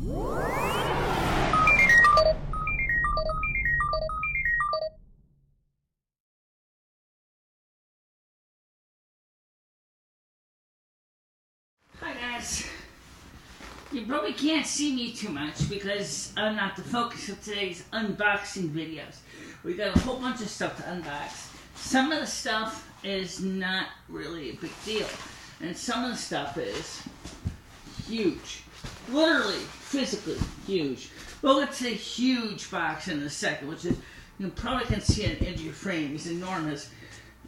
Hi guys. You probably can't see me too much because I'm not the focus of today's unboxing videos. We got a whole bunch of stuff to unbox. Some of the stuff is not really a big deal, and some of the stuff is huge. Literally, physically huge. We'll get to the huge box in a second, which is, you probably can see it in your frame. It's enormous.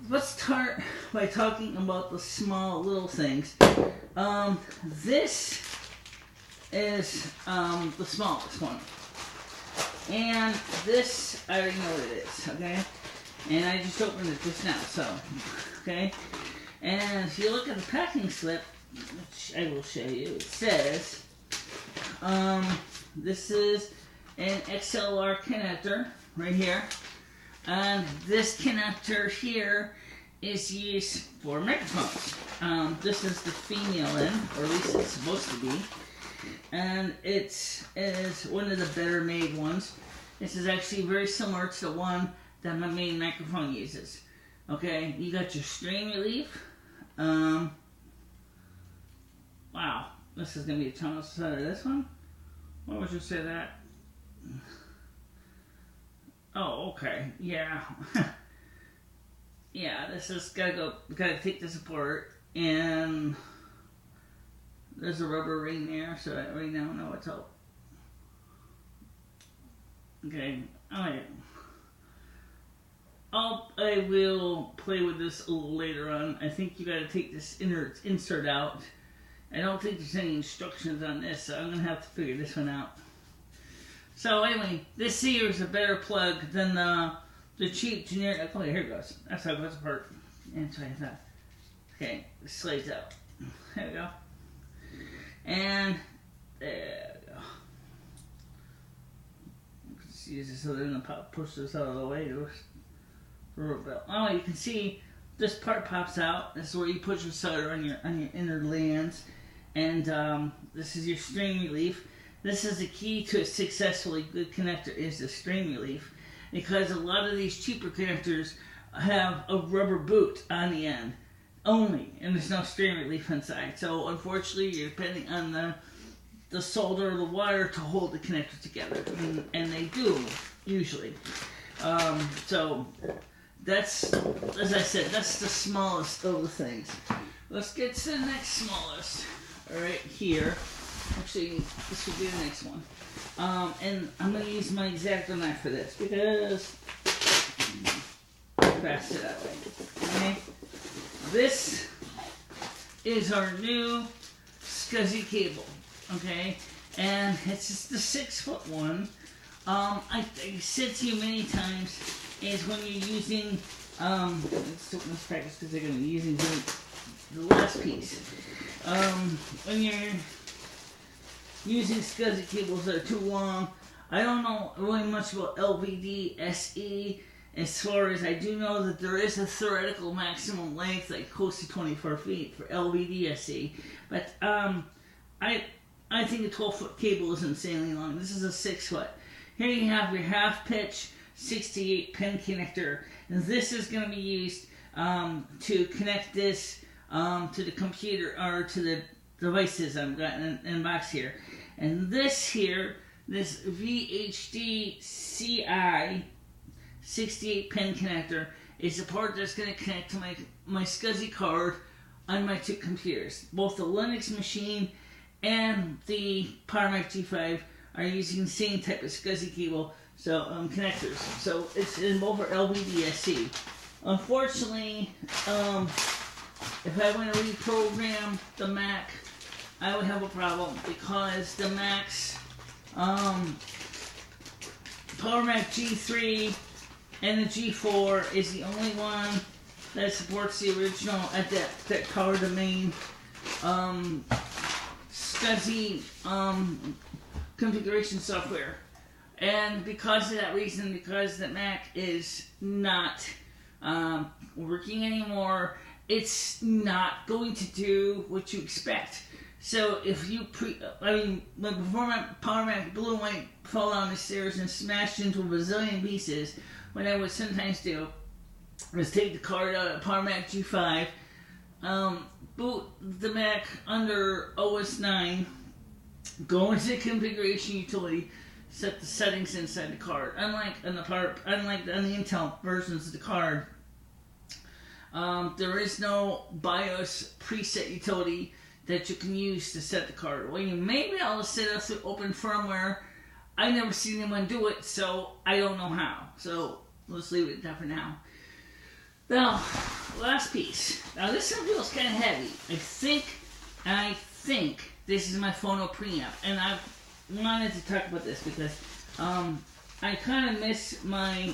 Let's start by talking about the small little things. This is the smallest one. And this, I already know what it is, okay? And I just opened it just now, so, okay? And if you look at the packing slip, which I will show you, it says, this is an XLR connector right here. And this connector here is used for microphones. This is the female end, or at least it's supposed to be. And it is one of the better made ones. This is actually very similar to the one that my main microphone uses. Okay, you got your stream relief. Wow, this is going to be a ton of side of this one. Why would you say that? Oh, okay, yeah. Yeah, this is gotta take this apart, and there's a rubber ring there, so I right now know what's up. Okay, alright. I will play with this a little later on. I think you gotta take this insert out. I don't think there's any instructions on this, so I'm gonna have to figure this one out. So anyway, this here is a better plug than the cheap generic. Oh, here it goes. That's how it goes apart. And so I thought, okay, it slides out. There we go. And there we go. Just use this so they're gonna push this out of the way. Oh, you can see this part pops out. This is where you put your solder on your inner lands, and this is your string relief. This is the key to a successfully good connector, is the string relief, because a lot of these cheaper connectors have a rubber boot on the end only, and there's no string relief inside. So unfortunately, you're depending on the solder or the wire to hold the connector together, and they do usually. So that's, as I said, that's the smallest of the things. Let's get to the next smallest. Right here. Actually, this will be the next one. And I'm going to use my X-Acto knife for this because fast it up. Okay. This is our new SCSI cable. Okay, and it's just the 6-foot one. I said to you many times is when you're using let's open this package because they're going to be using the last piece. When you're using SCSI cables that are too long, I don't know really much about LVD SE, as far as I do know that there is a theoretical maximum length, like close to 24 feet for LVD SE, but I think a 12-foot cable is insanely long. This is a 6-foot. Here you have your half-pitch 68 pin connector, and this is going to be used to connect this to the computer, or to the devices I've got in box here. And this here, this VHD CI 68 pin connector, is the part that's going to connect to my SCSI card on my two computers. Both the Linux machine and the PowerMac G5 are using the same type of SCSI cable, so connectors. So it's in both are LVD-SC. Unfortunately, if I want to reprogram the Mac, I would have a problem because the Mac's PowerMac G3 and the G4 is the only one that supports the original at that power domain SCSI configuration software. And because of that reason, because the Mac is not working anymore, it's not going to do what you expect. So if you before my Power Mac Blue and White fell down the stairs and smashed into a bazillion pieces, what I would sometimes do was take the card out of Power Mac G5, boot the Mac under OS 9, go into the configuration utility, set the settings inside the card. Unlike on the Intel versions of the card, there is no BIOS preset utility that you can use to set the card. Well, you may be able to set up through open firmware. I've never seen anyone do it, so I don't know how. So let's leave it at that for now. Now, last piece. Now this one feels kind of heavy. I think this is my phono preamp, and I wanted to talk about this because I kind of miss my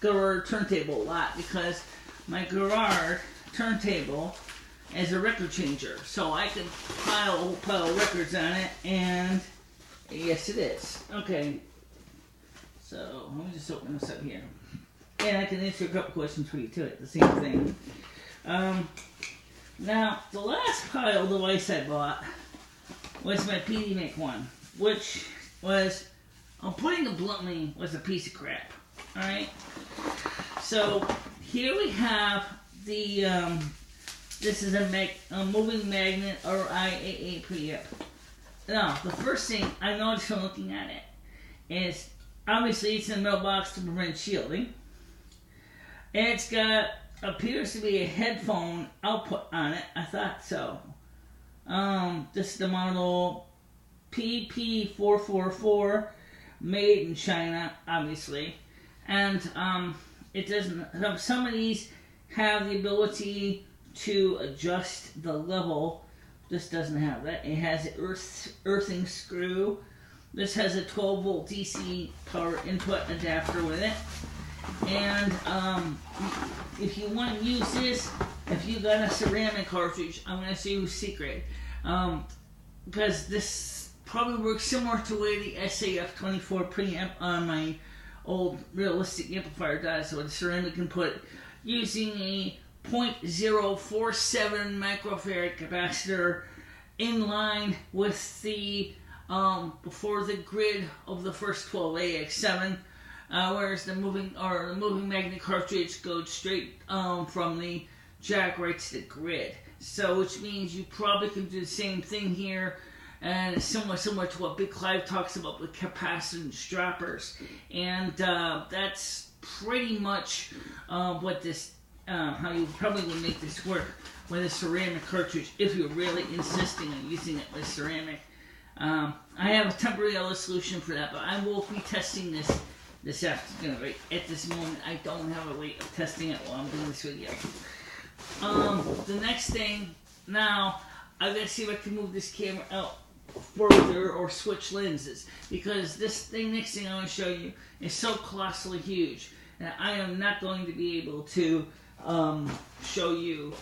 Garage turntable a lot, because my Garage turntable is a record changer, so I can pile records on it, and yes it is. Okay, so let me just open this up here, and I can answer a couple questions for you too at the same thing. Now, the last pile device I bought was my PDMake one, which was, putting it bluntly, was a piece of crap. Alright? So, here we have the, this is a moving magnet or IAA preamp. Now, the first thing I noticed from looking at it is, obviously it's in a metal box to prevent shielding. And it's got, appears to be a headphone output on it. I thought so. This is the model PP444, made in China, obviously. And it doesn't, some of these have the ability to adjust the level. This doesn't have that. It has an earthing screw. This has a 12 volt DC power input adapter with it. And if you want to use this, if you got a ceramic cartridge, I'm going to show you a secret. Because this probably works similar to the way the SAF24 preamp on my old realistic amplifier does, with a ceramic input, using a 0.047 microfarad capacitor in line with the before the grid of the first 12 AX7. Whereas the moving magnet cartridge goes straight from the jack right to the grid. So, which means you probably can do the same thing here, and it's similar to what Big Clive talks about with capacitance droppers. And that's pretty much what this, how you probably would make this work with a ceramic cartridge if you're really insisting on using it with ceramic. I have a temporary other solution for that, but I will be testing this afternoon. Right at this moment, I don't have a way of testing it while I'm doing this video. The next thing, now, I've got to see if I can move this camera out further or switch lenses, because this next thing I want to show you is so colossally huge, and I am not going to be able to show you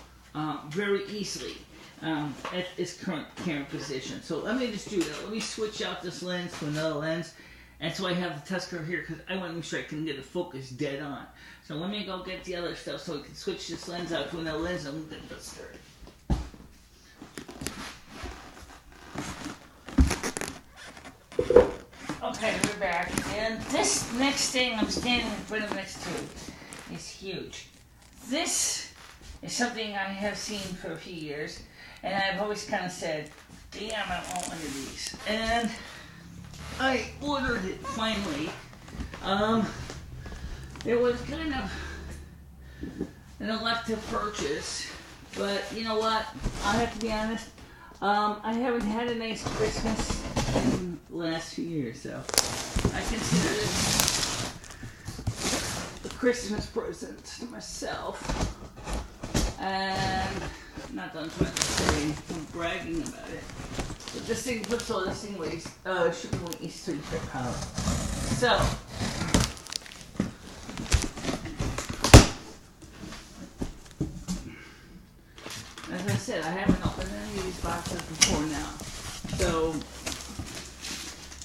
very easily at its current camera position. So let me just do that. Let me switch out this lens to another lens. And so I have the test curve here because I want to make sure I can get the focus dead on. So let me go get the other stuff so we can switch this lens out to another lens and we'll get this started. Okay, we're back. And this next thing I'm standing in front of next to is huge. This is something I have seen for a few years, and I've always kind of said, damn, I want one of these. And I ordered it finally. It was kind of an elective purchase, but you know what? I have to be honest. I haven't had a nice Christmas in the last few years, so I consider this a Christmas present to myself. And not that I'm trying to say I'm bragging about it. But this thing, first of all, this thing weighs, should weigh 35 pounds. So, as I said, I haven't opened any of these boxes before now. So,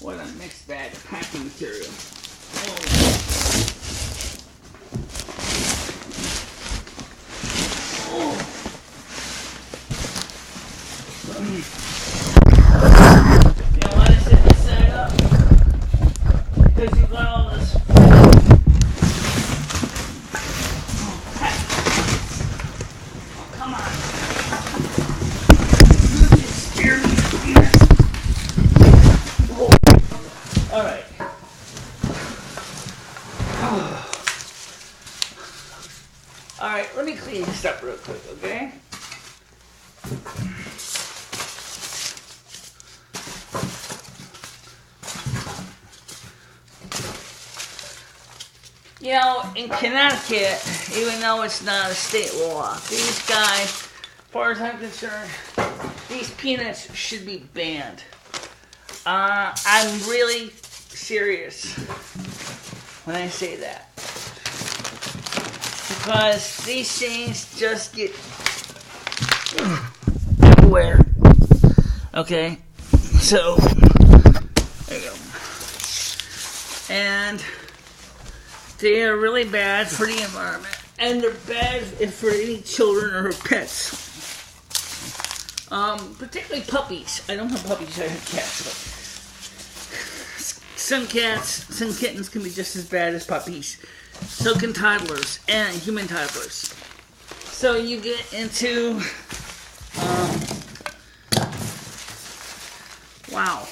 what a mixed bag of packing material. let me clean this up real quick, okay? You know, in Connecticut, even though it's not a state law, these guys, as far as I'm concerned, these peanuts should be banned. I'm really serious when I say that. Because these things just get everywhere. Okay? So, there you go. And they are really bad for the environment. And they're bad for any children or pets. Particularly puppies. I don't have puppies, I have cats. But some kittens can be just as bad as puppies. So can toddlers and human toddlers. So you get into, wow.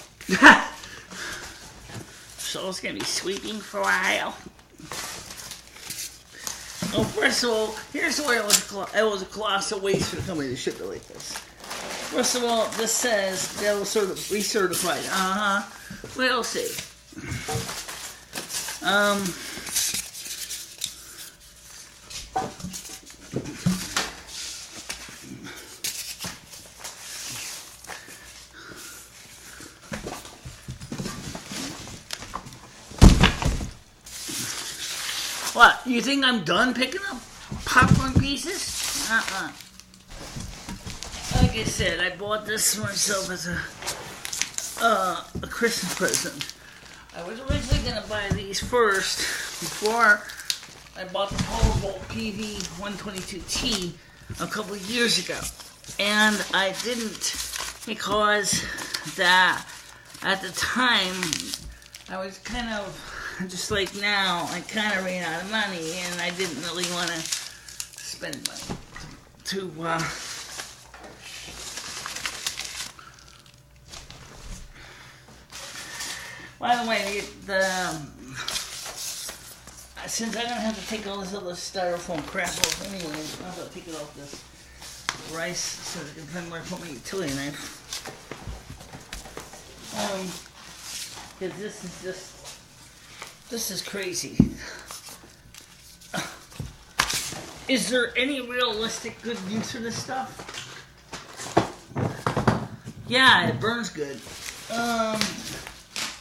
So it's going to be sweeping for a while. Oh, first of all, here's where it was a colossal waste for the company to ship it like this. First of all, this says they'll sort of recertified. We'll see. What? You think I'm done picking up popcorn pieces? Like I said, I bought this for myself as a Christmas present. I was originally going to buy these first before I bought the Pole Vault PV122T a couple of years ago. And I didn't because that at the time I was kind of just like now, I kind of ran out of money and I didn't really want to spend money to by the way, since I'm going to have to take all this other styrofoam crap off anyway, I'm going to take it off this rice so I can find where I put my utility knife. Because this is crazy. Is there any realistic good use for this stuff? Yeah, it burns good.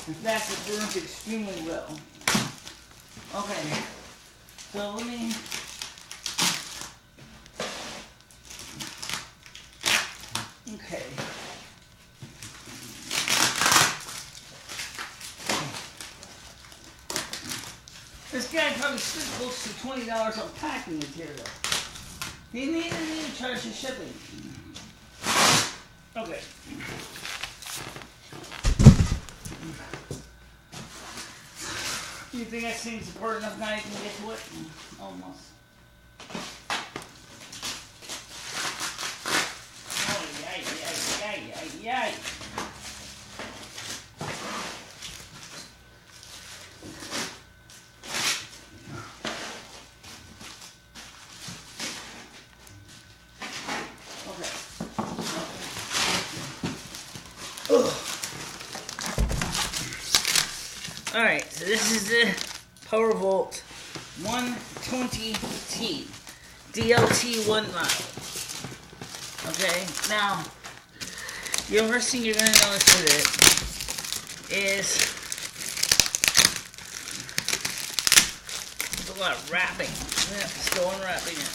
In fact, it burns extremely well. Okay, so let me... Okay. This guy probably spent close to $20 on packing material. He didn't even charge the shipping. Okay. You think that seems important enough now you can get to it? Almost. Oh, yay. Alright, so this is the Power Vault 120T DLT1 model. Okay, now, the first thing you're going to notice with it is there's a lot of wrapping. Yeah, still unwrapping it.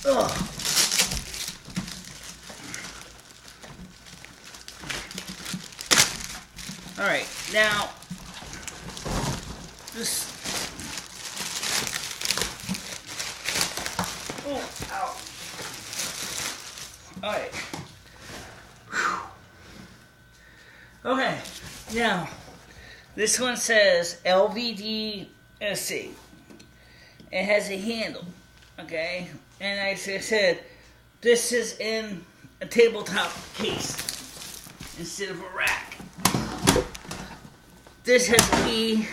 Ugh. Alright, now, this, oh, ow. Alright. Okay, now, this one says LVDSC. It has a handle, okay? And as I said, this is in a tabletop case instead of a rack. This has a key.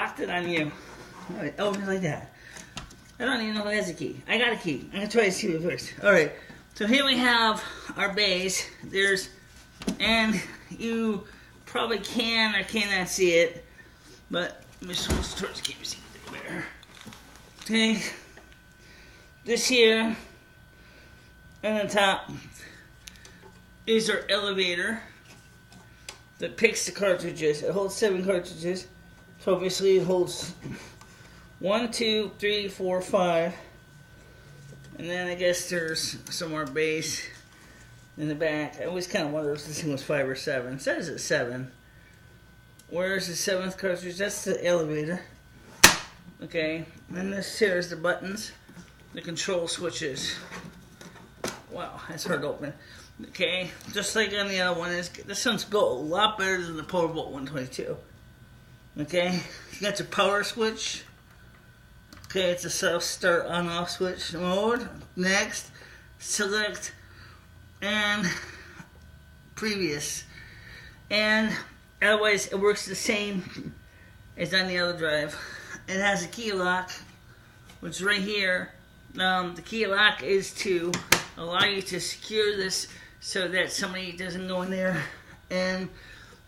locked it on you. All right, oh, like that. I don't even know who has a key. I got a key. I'm going to try to see it first. All right, so here we have our base. And you probably can or cannot see it, but let me switch towards the camera, see it better. Okay, this here on the top is our elevator that picks the cartridges. It holds 7 cartridges, so obviously it holds 1, 2, 3, 4, 5, and then I guess there's some more base in the back. I always kind of wonder if this thing was 5 or 7. It says it's 7. Where's the 7th cartridge? That's the elevator. Okay, and this here is the buttons, the control switches. Wow, that's hard to open. Okay, just like on the other one, this one's go a lot better than the Powerbolt 122. Okay, you got your power switch. Okay, it's a self-start on-off switch mode. Next, select and previous. And otherwise, it works the same as on the other drive. It has a key lock, which is right here. The key lock is to allow you to secure this so that somebody doesn't go in there and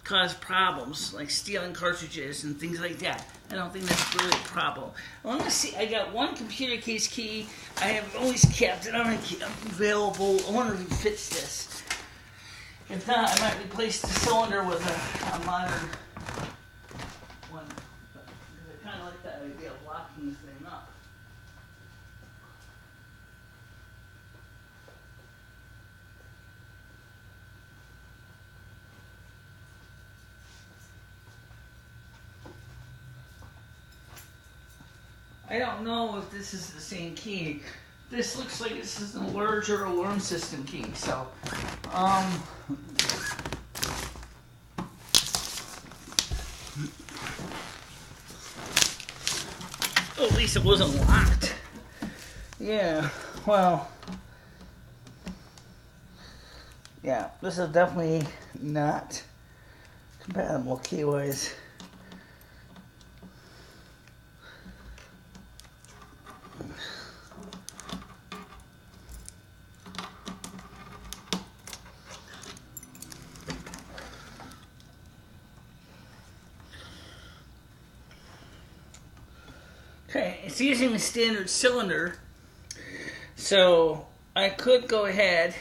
cause problems like stealing cartridges and things like that. I don't think that's really a problem. Well, let's see. I got one computer case key. I have always kept it available. I wonder if it fits this. If not, I might replace the cylinder with a modern one. But I kind of like that idea of locking this thing up. I don't know if this is the same key. This looks like this is a larger alarm system key, so, oh, at least it wasn't locked. Yeah, well, yeah, this is definitely not compatible key-wise. Okay, it's using the standard cylinder, so I could go ahead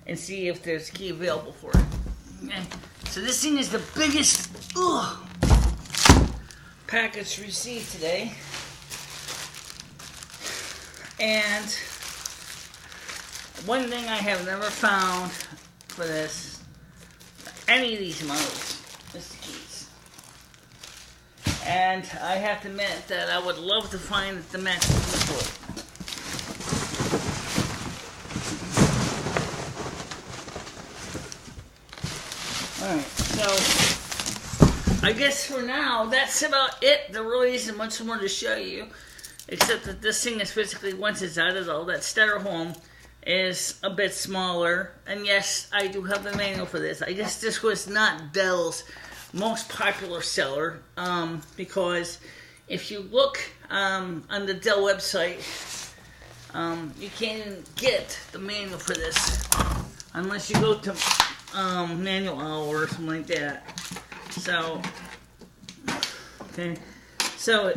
and see if there's a key available for it. Okay, so this thing is the biggest package received today, and one thing I have never found for this, any of these models, is the keys. And I have to admit that I would love to find the match for it. Alright, so I guess for now, that's about it. There really isn't much more to show you, except that this thing is physically, once it's out of all that styrofoam, is a bit smaller. And yes, I do have the manual for this. I guess this was not Dell's most popular seller, because if you look on the Dell website, you can't get the manual for this unless you go to Manual Hour or something like that. So, okay, so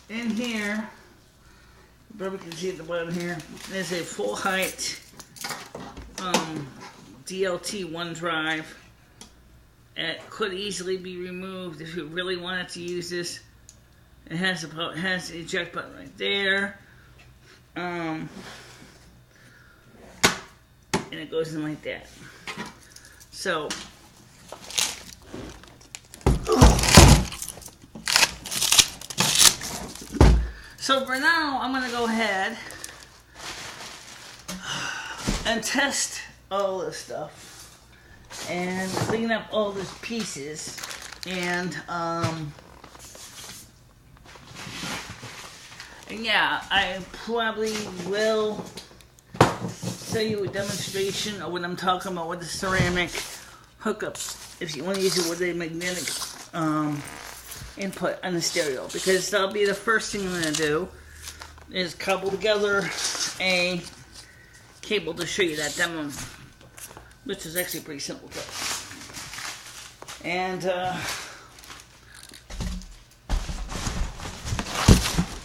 in here, you probably can see at the bottom here, there's a full height DLT1 drive. It could easily be removed if you really wanted to use this. It has the eject button right there, and it goes in like that. So, for now, I'm gonna go ahead and test all this stuff and clean up all these pieces, and yeah, I probably will show you a demonstration of what I'm talking about with the ceramic hookups, if you want to use it with a magnetic input on the stereo, because that'll be the first thing I'm going to do, is cobble together a cable to show you that demo, which is actually pretty simple. And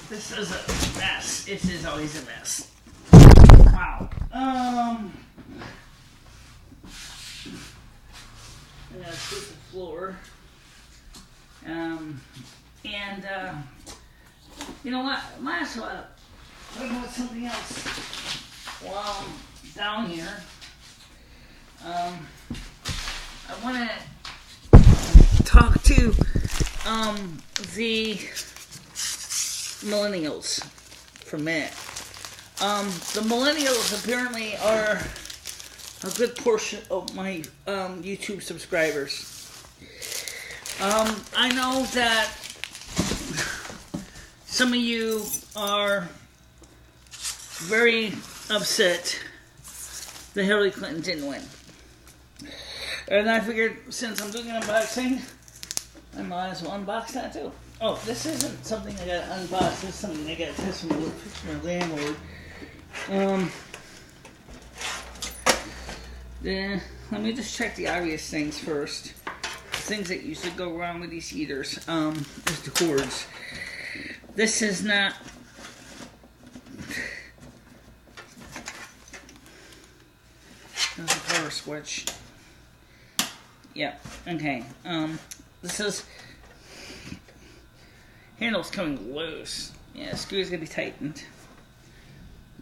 this is a mess. It is always a mess. Wow. I gotta sweep the floor. You know what? Might as well talk about something else while I'm down here. I want to talk to the Millenials for a minute. The Millenials apparently are a good portion of my YouTube subscribers. I know that some of you are very upset that Hillary Clinton didn't win. And I figured, since I'm doing an unboxing, I might as well unbox that too. Oh, this isn't something I gotta unbox, this is something I gotta test from my landlord. Let me just check the obvious things first. Things that usually go wrong with these heaters, is the cords. This is not... There's a power switch. Yeah, okay. This is... Handle's coming loose. Yeah, screw's gonna be tightened.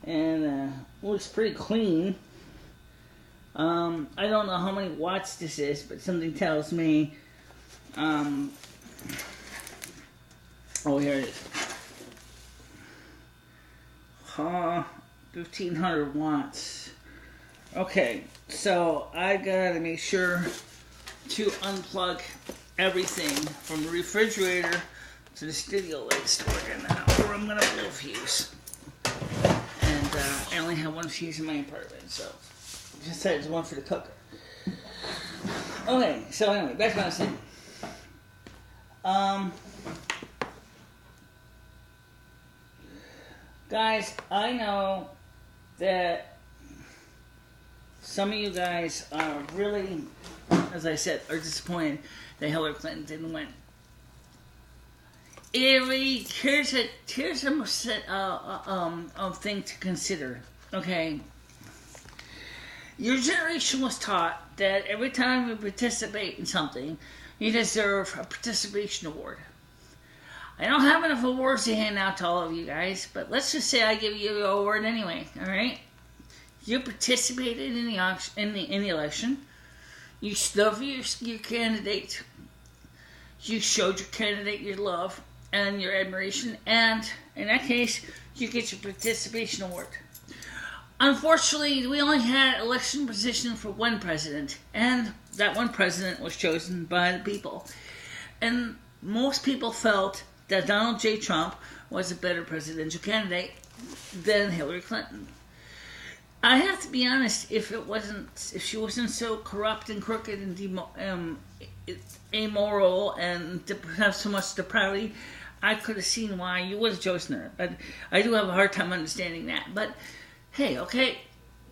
And, looks pretty clean. I don't know how many watts this is, but something tells me, oh, here it is. 1,500 watts. Okay, so I gotta make sure to unplug everything from the refrigerator to the studio lights working now, or I'm gonna blow a fuse. And I only have one fuse in my apartment, so just said it's one for the cooker. Okay, so anyway, back to what I was saying. Guys, I know that some of you guys are really, as I said, are disappointed that Hillary Clinton didn't win. Here's a thing to consider. Okay, your generation was taught that every time you participate in something, you deserve a participation award. I don't have enough awards to hand out to all of you guys, but let's just say I give you an award anyway. All right, you participated in the election. You stood for your candidate. You showed your candidate your love and your admiration, and in that case, you get your participation award. Unfortunately, we only had election position for one president, and that one president was chosen by the people. And most people felt that Donald J. Trump was a better presidential candidate than Hillary Clinton. I have to be honest, if she wasn't so corrupt and crooked and amoral and have so much depravity, I could have seen why you would have chosen her. But I do have a hard time understanding that. But hey, okay,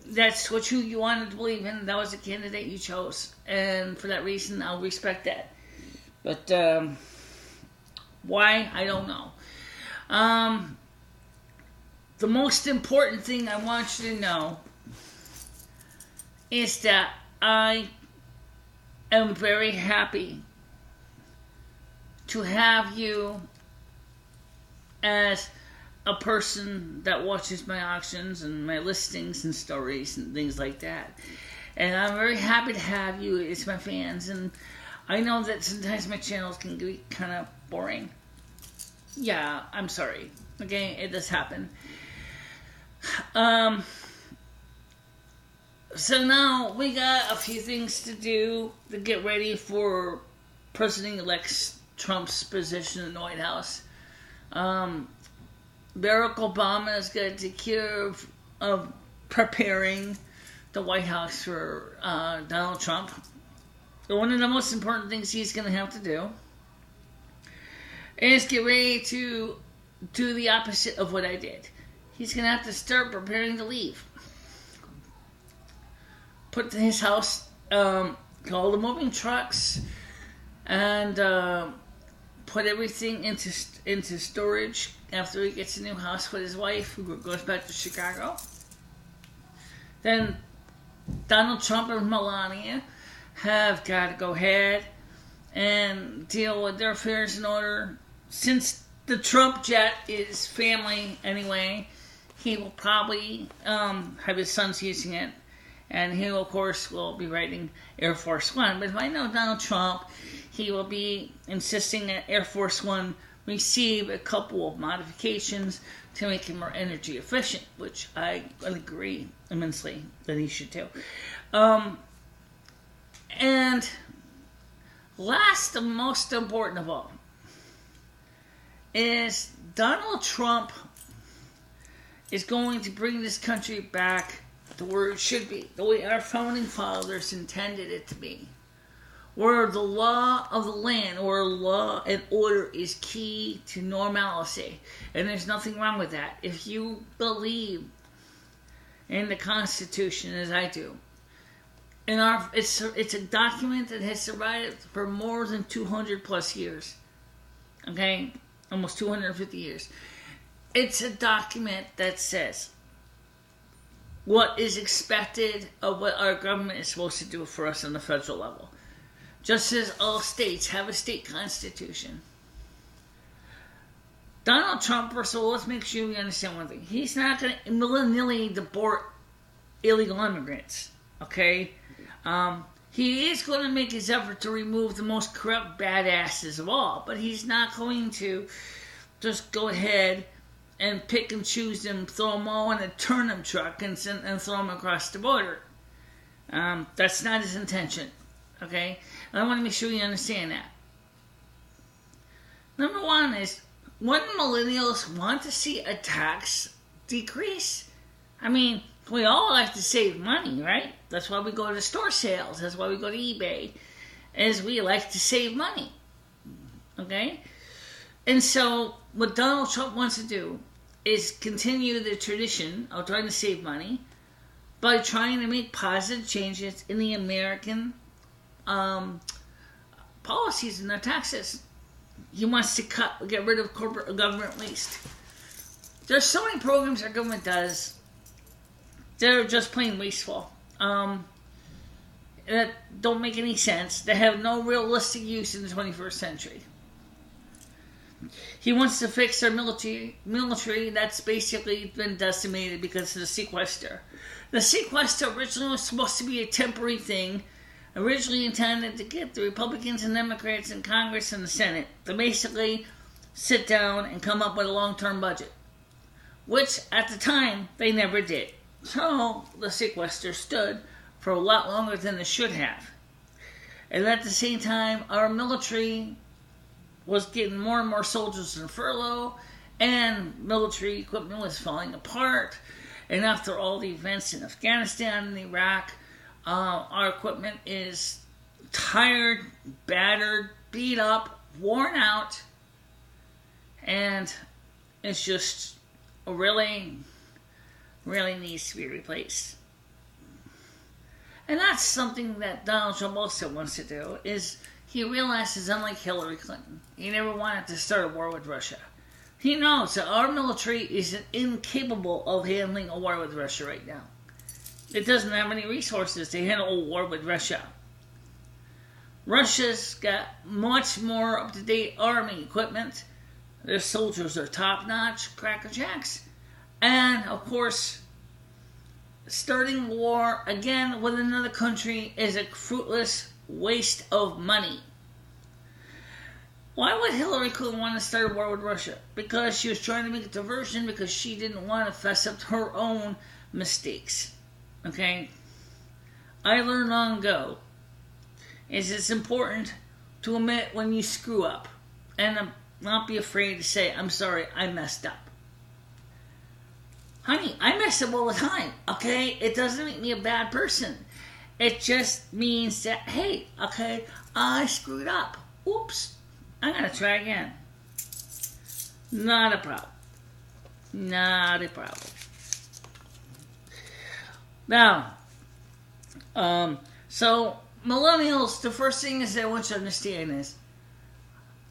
that's what you wanted to believe in. That was the candidate you chose, and for that reason, I'll respect that. But why, I don't know. The most important thing I want you to know is that I am very happy to have you as a person that watches my auctions and my listings and stories and things like that. And I'm very happy to have you as my fans. And I know that sometimes my channels can be kind of boring. Yeah, I'm sorry. Okay, it does happen. So now we got a few things to do to get ready for President-elect Trump's position in the White House. Barack Obama is going to take care of preparing the White House for Donald Trump. One of the most important things he's going to have to do is get ready to do the opposite of what I did. He's going to have to start preparing to leave. Put his house, call the moving trucks, and put everything into storage after he gets a new house with his wife, who goes back to Chicago. Then Donald Trump and Melania have got to go ahead and deal with their affairs in order. Since the Trump jet is family anyway, he will probably have his sons using it. And he, of course, will be riding Air Force One. But if I know Donald Trump, he will be insisting that Air Force One receive a couple of modifications to make it more energy efficient, which I agree immensely that he should do. And last and most important of all is Donald Trump is going to bring this country back to where it should be, the way our founding fathers intended it to be, where the law of the land, where law and order is key to normalcy. And there's nothing wrong with that. If you believe in the Constitution, as I do, it's a document that has survived for more than 200 plus years. Okay? Almost 250 years. It's a document that says what is expected of what our government is supposed to do for us on the federal level. Just as all states have a state constitution. Donald Trump, first of all, let's make sure we understand one thing. He's not going to willy-nilly deport illegal immigrants. Okay? He is going to make his effort to remove the most corrupt badasses of all. But he's not going to just go ahead and pick and choose them, throw them all in a turnip truck and throw them across the border. That's not his intention. Okay? I want to make sure you understand that. Number one is, wouldn't millennials want to see a tax decrease? I mean, we all like to save money, right? That's why we go to store sales. That's why we go to eBay. Is we like to save money. Okay? And so, what Donald Trump wants to do is continue the tradition of trying to save money by trying to make positive changes in the American policies and their taxes. He wants to get rid of corporate government waste. There's so many programs our government does that are just plain wasteful. That don't make any sense. They have no realistic use in the 21st century. He wants to fix our military that's basically been decimated because of the sequester. The sequester originally was supposed to be a temporary thing, originally intended to get the Republicans and Democrats in Congress and the Senate to basically sit down and come up with a long-term budget, which at the time they never did. So the sequester stood for a lot longer than it should have. And at the same time, our military was getting more and more soldiers in furlough, and military equipment was falling apart. And after all the events in Afghanistan and Iraq, our equipment is tired, battered, beat up, worn out, and it's just really needs to be replaced. And that's something that Donald Trump also wants to do, is he realizes, unlike Hillary Clinton, he never wanted to start a war with Russia. He knows that our military is incapable of handling a war with Russia right now. It doesn't have any resources to handle a war with Russia. Russia's got much more up-to-date army equipment. Their soldiers are top-notch, crackerjacks. And, of course, starting war again with another country is a fruitless waste of money. Why would Hillary Clinton want to start a war with Russia? Because she was trying to make a diversion, because she didn't want to fess up to her own mistakes. Okay? I learned long ago is it's important to admit when you screw up and not be afraid to say, I'm sorry, I messed up. Honey, I mess up all the time, okay? It doesn't make me a bad person. It just means that, hey, okay, I screwed up. Oops, I'm going to try again. Not a problem. Not a problem. Now, so millennials, the first thing is that I want you to understand is,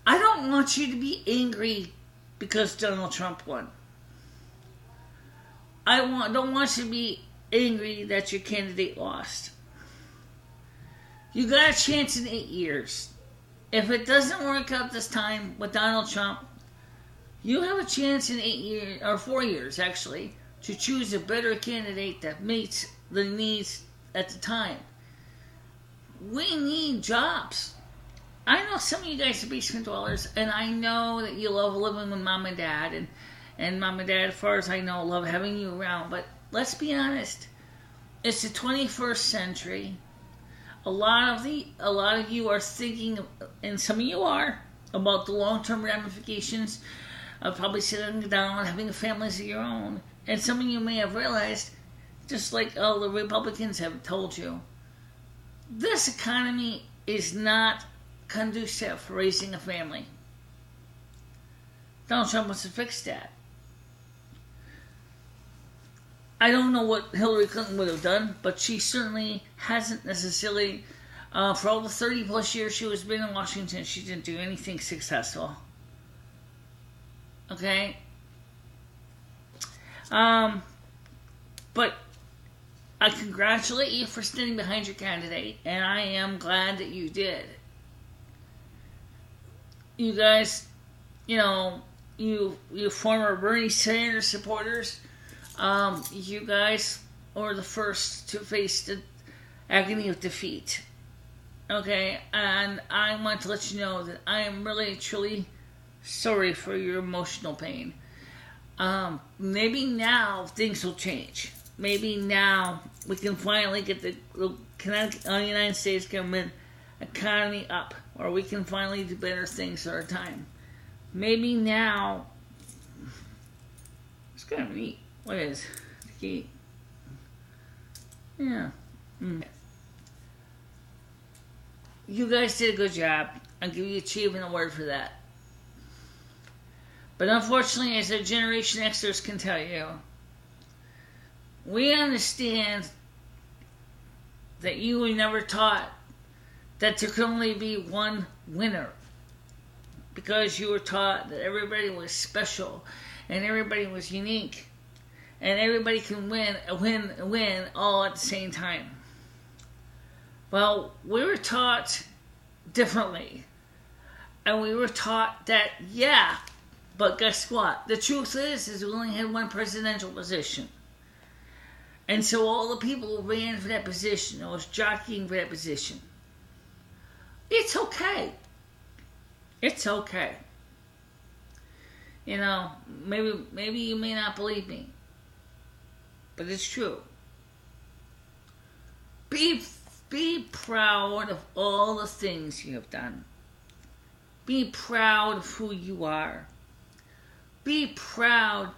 I don't want you to be angry because Donald Trump won. Don't want you to be angry that your candidate lost. You got a chance in 8 years. If it doesn't work out this time with Donald Trump, you have a chance in 8 years, or 4 years actually, to choose a better candidate that meets the needs at the time. We need jobs. I know some of you guys are basement dwellers, and I know that you love living with mom and dad, and mom and dad, as far as I know, love having you around. But let's be honest, it's the 21st century. A lot of you are thinking, and some of you are, about the long-term ramifications of probably sitting down and having families of your own. And some of you may have realized, just like all the Republicans have told you, this economy is not conducive for raising a family. Donald Trump wants to fix that. I don't know what Hillary Clinton would have done, but she certainly hasn't necessarily, for all the 30 plus years she was been in Washington, she didn't do anything successful. Okay? But I congratulate you for standing behind your candidate, and I am glad that you did. You guys, you former Bernie Sanders supporters, you guys are the first to face the agony of defeat. Okay, and I want to let you know that I am really, truly sorry for your emotional pain. Maybe now things will change. Maybe now we can finally get the United States government economy up, or we can finally do better things at our time. Maybe now. It's kind of neat. What is the key? Yeah. You guys did a good job. I'll give you an achievement award for that. But unfortunately, as a Generation Xers can tell you, we understand that you were never taught that there could only be one winner, because you were taught that everybody was special and everybody was unique and everybody can win all at the same time. Well, we were taught differently, and we were taught that, yeah, but guess what? The truth is we only had one presidential position. And so all the people who ran for that position, or was jockeying for that position, it's okay. It's okay. Maybe you may not believe me, but it's true. Be proud of all the things you have done. Be proud of who you are. Be proud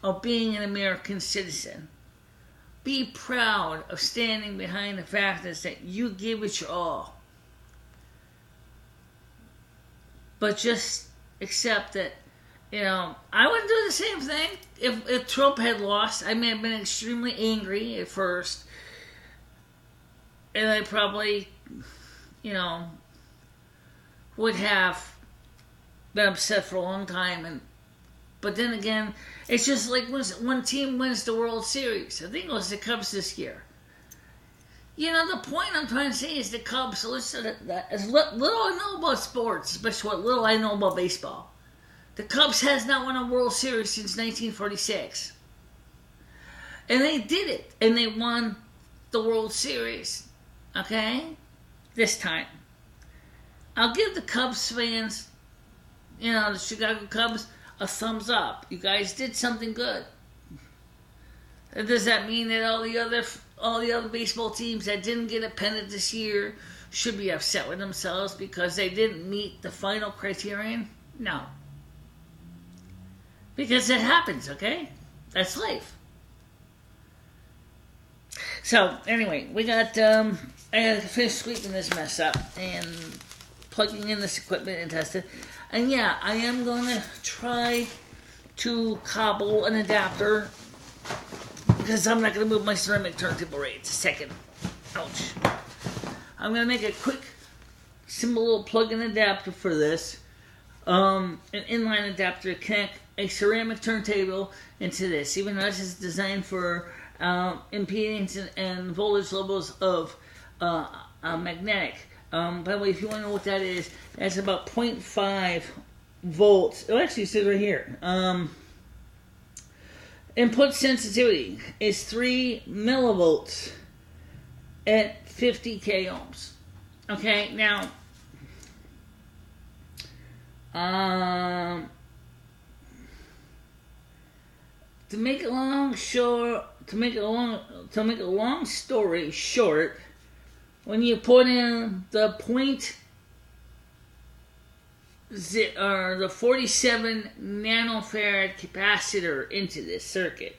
of being an American citizen. Be proud of standing behind the fact that you give it your all. But just accept that, I would do the same thing. If Trump had lost, I may have been extremely angry at first. And I probably, would have been upset for a long time. But then again, it's just like when one team wins the World Series. I think it was the Cubs this year. The point I'm trying to say is the Cubs, so listen to that. As little I know about sports, especially what little I know about baseball, the Cubs has not won a World Series since 1946. And they did it. And they won the World Series. Okay? This time. I'll give the Cubs fans, the Chicago Cubs, a thumbs up. You guys did something good. Does that mean that all the other baseball teams that didn't get a pennant this year should be upset with themselves because they didn't meet the final criterion? No. Because it happens, okay? That's life. So, anyway, we got, I gotta finish sweeping this mess up, and plugging in this equipment and test it. And yeah, I am going to try to cobble an adapter because I'm not going to move my ceramic turntable right a second. Ouch. I'm going to make a quick, simple little plug-in adapter for this. An inline adapter to connect a ceramic turntable into this. Even though this is designed for impedance and voltage levels of magnetic. By the way, if you want to know what that is, that's about 0.5 volts. Oh, actually, it says right here. Input sensitivity is 3 millivolts at 50k ohms. Okay, now, to make a long story short, when you put in the the 47 nanofarad capacitor into this circuit,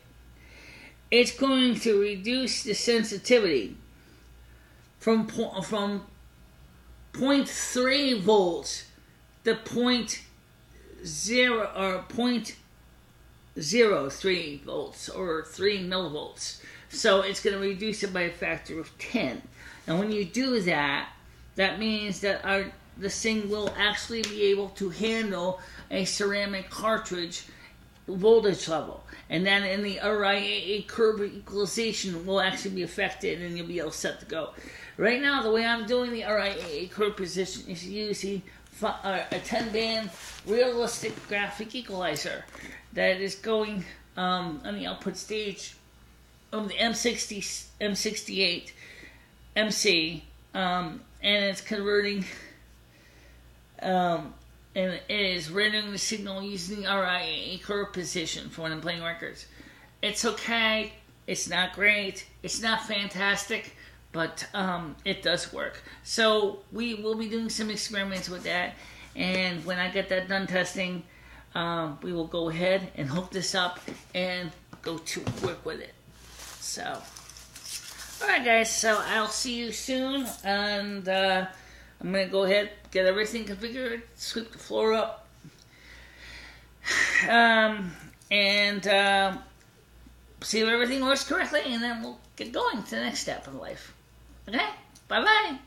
it's going to reduce the sensitivity from 0.3 volts to 0.03 volts or 3 millivolts. So it's going to reduce it by a factor of 10. And when you do that, that means that this thing will actually be able to handle a ceramic cartridge voltage level. And then in the RIAA curve equalization will actually be affected and you'll be all set to go. Right now, the way I'm doing the RIAA curve position is using a 10-band realistic graphic equalizer that is going on the output stage of the M68 MC, and it's converting, and it is rendering the signal using the RIAA curve position for when I'm playing records. It's okay, it's not great, it's not fantastic, but it does work. So we will be doing some experiments with that, and when I get that done testing, we will go ahead and hook this up and go to work with it. So, alright guys, so I'll see you soon, and I'm going to go ahead, get everything configured, sweep the floor up, and see if everything works correctly, and then we'll get going to the next step of life. Okay? Bye-bye!